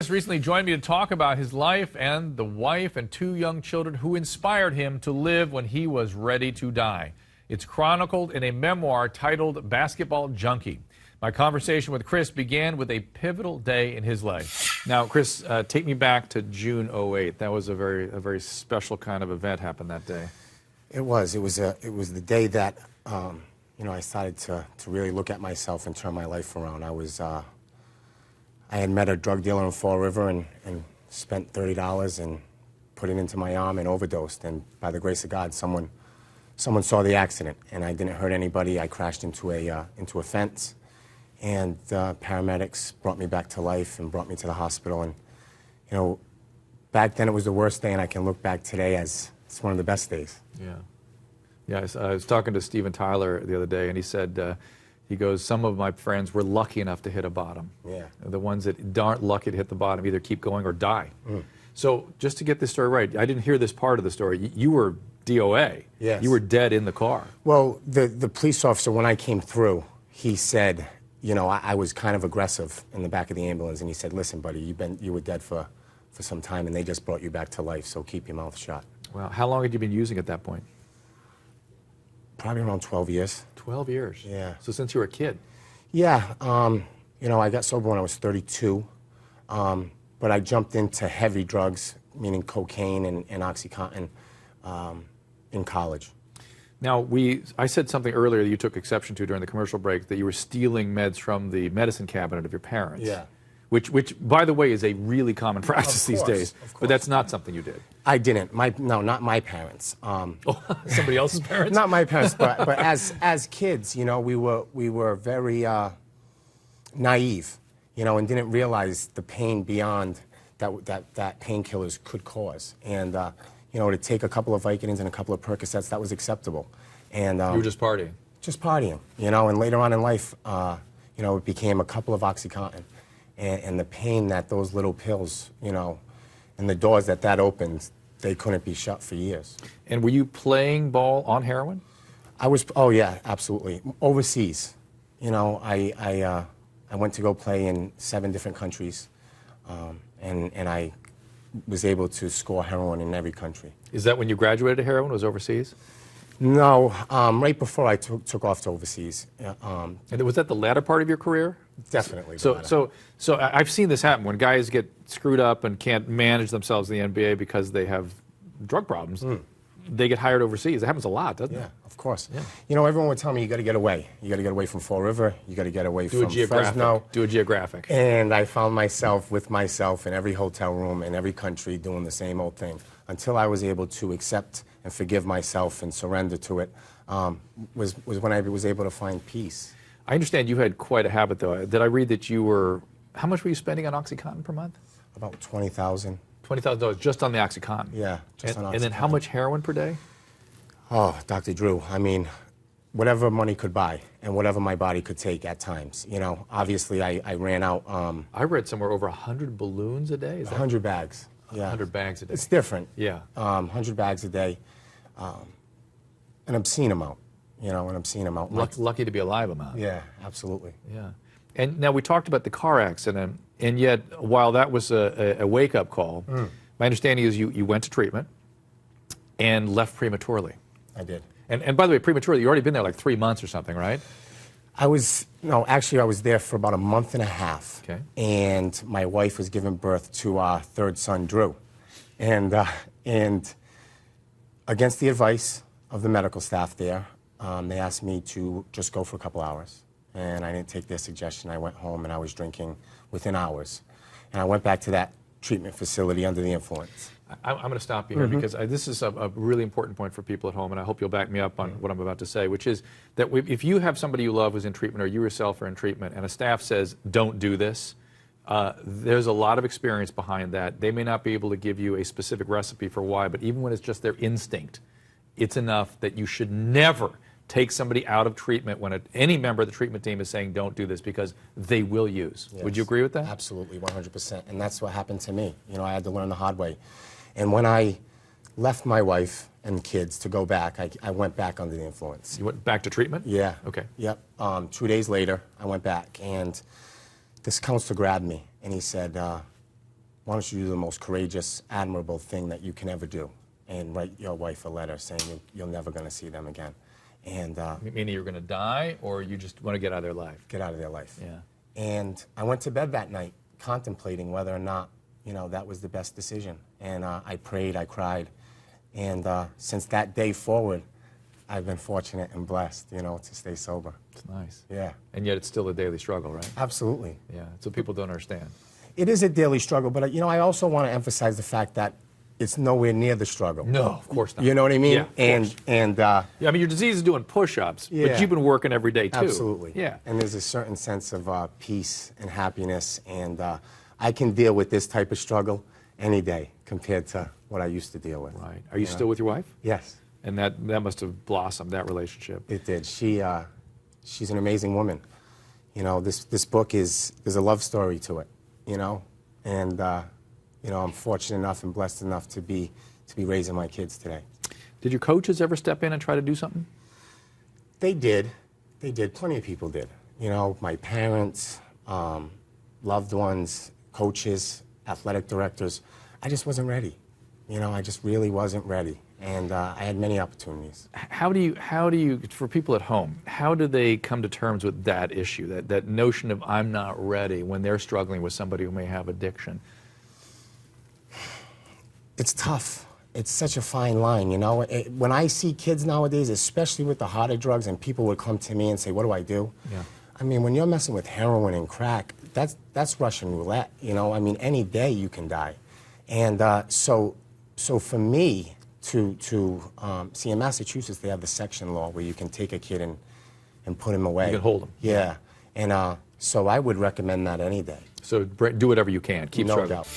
Chris recently joined me to talk about his life and the wife and 2 young children who inspired him to live when he was ready to die. It's chronicled in a memoir titled Basketball Junkie. My conversation with Chris began with a pivotal day in his life. Now, Chris, take me back to June '08. That was a very special kind of event happened that day. It was. It was the day that I started to really look at myself and turn my life around. I had met a drug dealer in Fall River and spent $30 and put it into my arm and overdosed. And by the grace of God, someone saw the accident, and I didn't hurt anybody. I crashed into a fence, and paramedics brought me back to life and brought me to the hospital. And back then it was the worst day, and I can look back today as it's one of the best days. Yeah. I was talking to Steven Tyler the other day, and he said, he goes, some of my friends were lucky enough to hit a bottom. Yeah. The ones that aren't lucky to hit the bottom either keep going or die. So just to get this story right, I didn't hear this part of the story. You were DOA. Yes. You were dead in the car. Well, the police officer, when I came through, he said, I was kind of aggressive in the back of the ambulance, and he said, listen, buddy, you were dead for some time, and they just brought you back to life, so keep your mouth shut. Wow. How long had you been using at that point? Probably around 12 years. 12 years? Yeah. So since you were a kid? Yeah. I got sober when I was 32, but I jumped into heavy drugs, meaning cocaine and OxyContin, in college. Now, I said something earlier that you took exception to during the commercial break, that you were stealing meds from the medicine cabinet of your parents. Yeah. Which, by the way, is a really common practice these days. But that's not something you did. I didn't. No, not my parents. Somebody else's parents? Not my parents, but as kids, we were very naive, and didn't realize the pain beyond that painkillers could cause. And to take a couple of Vicodins and a couple of Percocets, that was acceptable. And you were just partying. Just partying, and later on in life, it became a couple of OxyContin. And the pain that those little pills, and the doors that opened, they couldn't be shut for years. And were you playing ball on heroin? Oh yeah, absolutely. Overseas. I went to go play in 7 different countries, and I was able to score heroin in every country. Is that when you graduated heroin, was overseas? No, right before I took off to overseas. And was that the latter part of your career? Definitely. So I've seen this happen when guys get screwed up and can't manage themselves in the NBA because they have drug problems. They get hired overseas. It happens a lot, doesn't it? Yeah, of course. Yeah. Everyone would tell me, you got to get away. You got to get away from Fall River. You got to get away from Fresno. Do a geographic. And I found myself with myself in every hotel room in every country doing the same old thing until I was able to accept and forgive myself and surrender to it. Was when I was able to find peace. I understand you had quite a habit, though. Did I read that how much were you spending on OxyContin per month? About $20,000. $20,000 just on the OxyContin? Yeah, just on OxyContin. And then how much heroin per day? Oh, Dr. Drew, whatever money could buy and whatever my body could take at times. Obviously I ran out. I read somewhere over 100 balloons a day? 100 bags. Yeah. 100 bags a day. It's different. Yeah. 100 bags a day. An obscene amount. An obscene amount. Lucky to be alive amount. Yeah, absolutely. Yeah. And now we talked about the car accident, and yet while that was a wake-up call, my understanding is you went to treatment and left prematurely. I did. And by the way, prematurely, you'd already been there like 3 months or something, right? I was there for about a month and a half. Okay. And my wife was giving birth to our 3rd son, Drew. And against the advice of the medical staff there, they asked me to just go for a couple hours. And I didn't take their suggestion. I went home and I was drinking within hours. And I went back to that treatment facility under the influence. I'm going to stop you here because this is a really important point for people at home, and I hope you'll back me up on what I'm about to say, which is that if you have somebody you love who's in treatment or you yourself are in treatment and a staff says, don't do this, there's a lot of experience behind that. They may not be able to give you a specific recipe for why, but even when it's just their instinct, it's enough that you should never take somebody out of treatment when any member of the treatment team is saying don't do this because they will use. Yes. Would you agree with that? Absolutely, 100%. And that's what happened to me. I had to learn the hard way. And when I left my wife and kids to go back, I went back under the influence. You went back to treatment? Yeah. Okay. Yep. 2 days later, I went back, and this counselor grabbed me, and he said, why don't you do the most courageous, admirable thing that you can ever do, and write your wife a letter saying you're never going to see them again. And meaning you're going to die, or you just want to get out of their life? Get out of their life. Yeah. And I went to bed that night contemplating whether or not, that was the best decision. And I prayed, I cried. And since that day forward, I've been fortunate and blessed, to stay sober. It's nice. Yeah. And yet it's still a daily struggle, right? Absolutely. Yeah, so people don't understand. It is a daily struggle, but, I also want to emphasize the fact that it's nowhere near the struggle. No, of course not. You know what I mean? Yeah, yeah, I mean, your disease is doing push-ups, Yeah. but you've been working every day, too. Absolutely. Yeah. And there's a certain sense of peace and happiness, and I can deal with this type of struggle any day compared to what I used to deal with. Right. Are you still with your wife? Yes. And that must have blossomed, that relationship. It did. She's an amazing woman. This book there's a love story to it, and I'm fortunate enough and blessed enough to be raising my kids today. Did your coaches ever step in and try to do something? They did. They did. Plenty of people did. My parents, loved ones, coaches, athletic directors. I just wasn't ready. I just really wasn't ready. And I had many opportunities. How do you, for people at home, how do they come to terms with that issue, that notion of I'm not ready when they're struggling with somebody who may have addiction? It's tough. It's such a fine line, When I see kids nowadays, especially with the harder drugs, and people would come to me and say, what do I do? Yeah. I mean, when you're messing with heroin and crack, that's Russian roulette, I mean, any day you can die. And so for me to see, in Massachusetts, they have the section law where you can take a kid and put him away. You can hold him. Yeah. And so I would recommend that any day. So do whatever you can. Keep No struggling. doubt.